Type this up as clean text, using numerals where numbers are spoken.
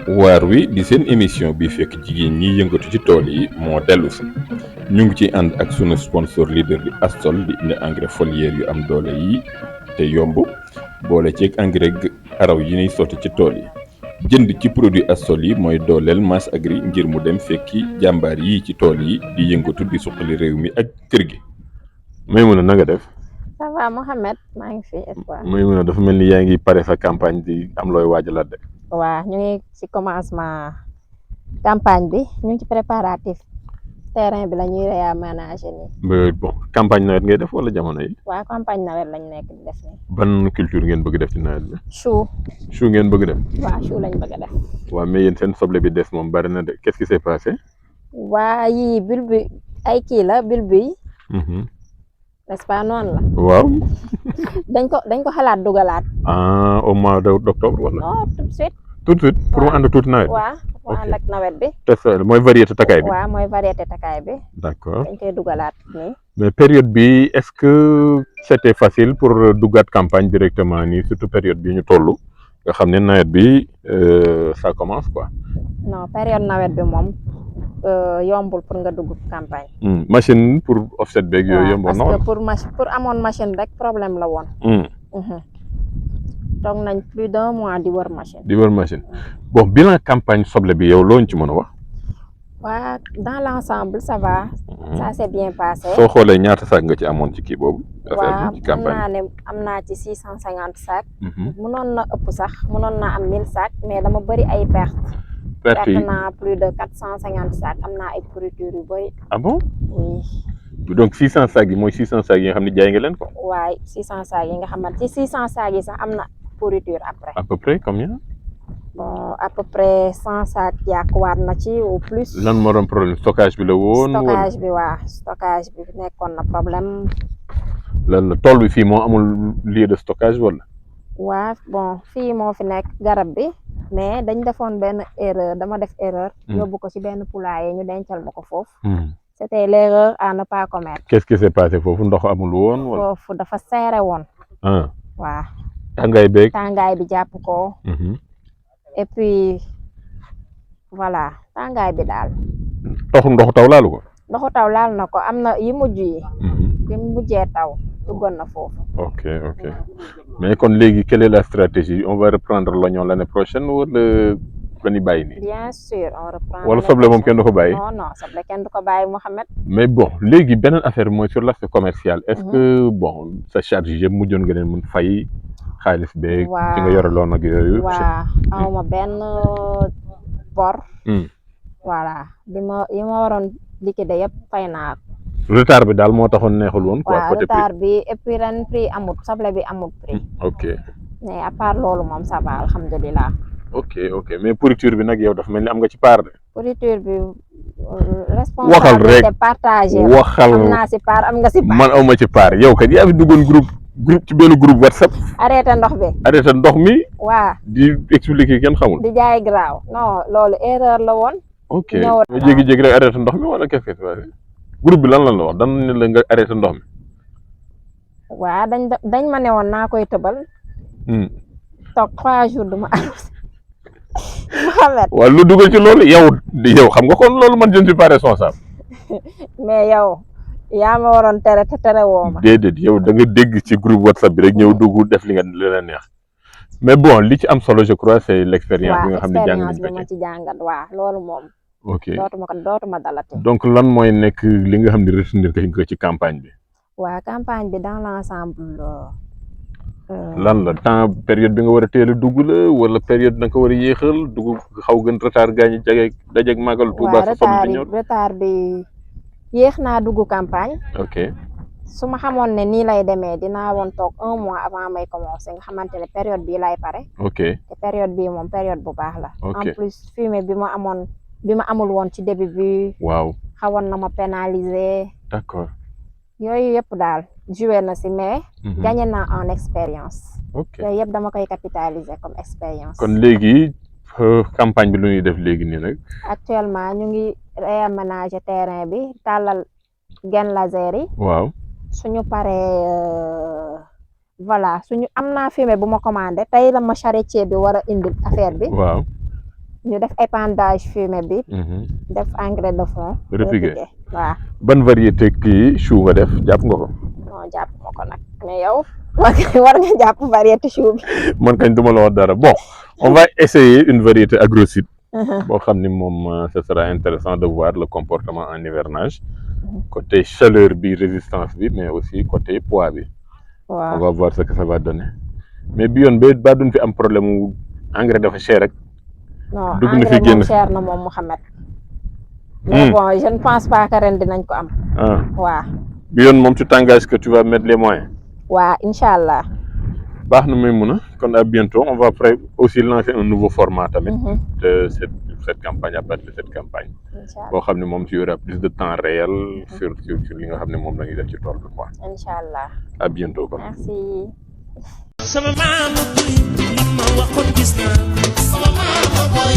waar wi di seen émission bi fekk jigéen ñi yëngatu ci tool yi moo dellu si ñu ngi ci ànd ak sunu sponsor leader di Astol di indi engrais foliaire yu am doole yi te yomb boole ceeg engrais araw yi ñuy sotti ci tool yi jënd ci produit Astol yi mooy dooleel Mas Agri ngir mu dem fekki jàmbaar yi ci tool yi di yëngatu di suqali réew mi ak kër gi. Maymuna na nga def. ça va Mohamed maa ngi fi Espoir. Maymuna dafa mel ni yaa ngi pare sa campagne di am looy waajalaat de. waaw ñu ngi ci commencement campagne bi ñu ngi ci préparatif terrain bi la ñuy réaménager nii. bon campagne nawet ngay def wala jamono yi. waaw campagne nawet lañ nekk di def nii. ban culture ngeen bëgg def ci nawet bi. chou. chou ngeen bëgg def. waaw chou lañ bëgg a def. waaw mais yéen seen soble bi des moom bari na de qu'est-ce qui s'est passé. waa yii bulbe ay kii la bulbe yi. n'est-ce pas noonu la. waaw. dañ ko xalaat dugalaat. au mois d'octobre wala. non tout de suite. tout de suite pour mu ànd tuuti nawet. waaw pour mu ànd ak nawet bi. te mooy variété takaay bi. waaw mooy variété takaay bi. d'accord dañ koy dugalaat nii. mais période bi est-ce que c'était facile pour duggaat campagne directement nii surtout période bi ñu toll nga xam ne nawet bi ça commence quoi. non période nawet bi moom yombul pour nga dugg campagne. machine pour offset beeg yooyu yomboon na parce que pour amoon machine rek problème la woon. toog nañ plus d'un mois di wër machine. bon bilan campagne soble bi yow loo ñu ci mën a wax. waa dans l'ensemble ça va. ça s'est bien passé. soo xoolee ñaata sac nga ci amoon ci kii boobu. waaw mën naa ne am naa ci 650 sacs. mënoon na ëpp sax mënoon naa am 1000 sacs mais dama bëri ay perte naa plus de 450 sacs am naa ay pourriture yu bëri. ah bon. oui. donc 600 sacs yi mooy 600 sacs yi nga xam ne jaay nga leen ko. waay 600 sacs yi nga xamante ci 600 sacs yi sax am na pourriture après. à peu près combien. bon à peu près 100 sacs yàquwaat na ci au plus. lan moo doon problème stockage bi la woon. stockage bi waa stockage bi nekkoon na problème. lan la tool bi fii moo amul lieu de stockage wala. waa bon fii moo fi nekk garab bi mais dañ defoon benn erreur dama def erreur. yóbbu ko ci benn poulailler ñu dencal ma ko foofu. c'était l'erreur à ne pas commettre. qu'est-ce qui s'est passé foofu ndox amul woon wala. foofu dafa serré woon. waaw. tàngaay bi jàpp ko. et puis voilà tàngaay bi daal. ndoxu taw laalu ko. ndoxu taw laal na ko am na yi mujj yi. bi mujjee taw duggoon na foofu. ok mais kon léegi quelle est la stratégie on va reprendre l'oignon l'année prochaine wala dañuy bàyyi nii. bien sûr on reprend. wala soble moom kenn du ko bàyyi. non soble kenn du ko bàyyi Mohamed. mais bon léegi beneen affaire mooy sur l'aspect commercial. est-ce que bon sa charge yëpp mujjoon nga leen mën fay. xaalis beeg. waaw ci nga yore loon ak yooyu. waaw awma benn bor. voilà yi ma waroon liquider yëpp fay naa. retard bi daal moo taxoon neexul woon. quoi waaw retard bi et puis ren prix amut soble bi amut prix. ok mais à part loolu moom ça va alhamdulilah. ok mais pourriture bi nag yow dafa mel ni am nga ci part de. pourriture bi. waxal rek responsabilité partagée. waxal am naa si part am nga si part. man awma ci part yow kat yaa fi duggoon groupe ci benn groupe WhatsApp. arrêté ndox bi. arrêté ndox mi. waaw di expliquer kenn xamul. di jaay graaw non loolu erreur la woon. ok nga jékki-jékki rek arrêté ndox mi wala qu'est-ce qui se passe groupe bi lan la wax dan ne la nga arrêté ndox mi. waaw dañ ma ne woon naa koy tëbal. toog 3 jours du ma arrosé. Mohamed. waaw lu dugal ci loolu yow xam nga kon loolu man je ne suis pas responsable. mais yow yaa ma waroon tere te tere woo ma. déedéet yow da nga dégg ci groupe WhatsApp bi rek ñëw dugg def li la neex mais bon li ci am solo je crois c'est l'expérience bi nga xam ne jàng nañ ko bi ma ci jàngat waaw loolu moom. ok dootuma dalati. donc lan mooy nekk li nga xam ne retenir ko ci campagne bi. waaw campagne bi dans l'ensemble. lan la temps période bi nga war a teel a dugg la wala période da nga ko war a yéexal dugg xaw gën retard gaañu dajeeg màggal Tuuba sa soble bi ñor. retard bi yéex naa dugg campagne. ok su ma xamoon ne nii lay demee dinaa woon toog 1 mois avant may commencer nga xamante ne période bii lay pare. ok te période bii moom période bu baax la. ok en plus fumier bi ma amul woon ci début bi. waaw xawoon na ma pénaliser. d'accord yooyu yëpp daal joué na si mais. gagné naa en expérience. ok yooyu yëpp dama koy capitaliser comme expérience. kon léegi campagne bi lu ñuy def léegi nii nag. actuellement ñu ngi réaménager terrain bi tàllal gaine laser yi. waaw suñu paree voilà am naa fumier bu ma commandé tey la ma charretier bi war a indi affaire bi. waaw ñu def épandage fumier bi. def engrais de fond. repiqué waaw. ban variété kii chou nga def jàpp nga ko. non jàpp ma ko nag mais yow war nga jàpp variété chou bi. man kañ duma la wax dara bon on va essayer une variété agroside. boo xam ni moom ce sera intéressant de voir le comportement en hivernage. côté chaleur bi résistance bi mais aussi côté poids bi. waaw on va voir ce que ça va donner mais bi yoon ba duñ fi am problème mu engrais dafa cher rek. non dugg na fi engrais génn moom cher na moom Mouhamed. mais bon je ne pense pas que ren dinañ ko am. waaw. bi yoon moom tu t'engages que tu vas mettre les moyens. waaw incha allah. baax na may mun a kon à bientôt on va aussi lancer un nouveau format tamit. de cette campagne à partir de cette campagne. boo xam ne moom tu auras plus de temps réel. sur li nga xam ne moom la ñuy def ci tool bi quoi. incha allah. à bientôt quoi. merci. sama maama boy li ma waxoon gis naa sama maama boy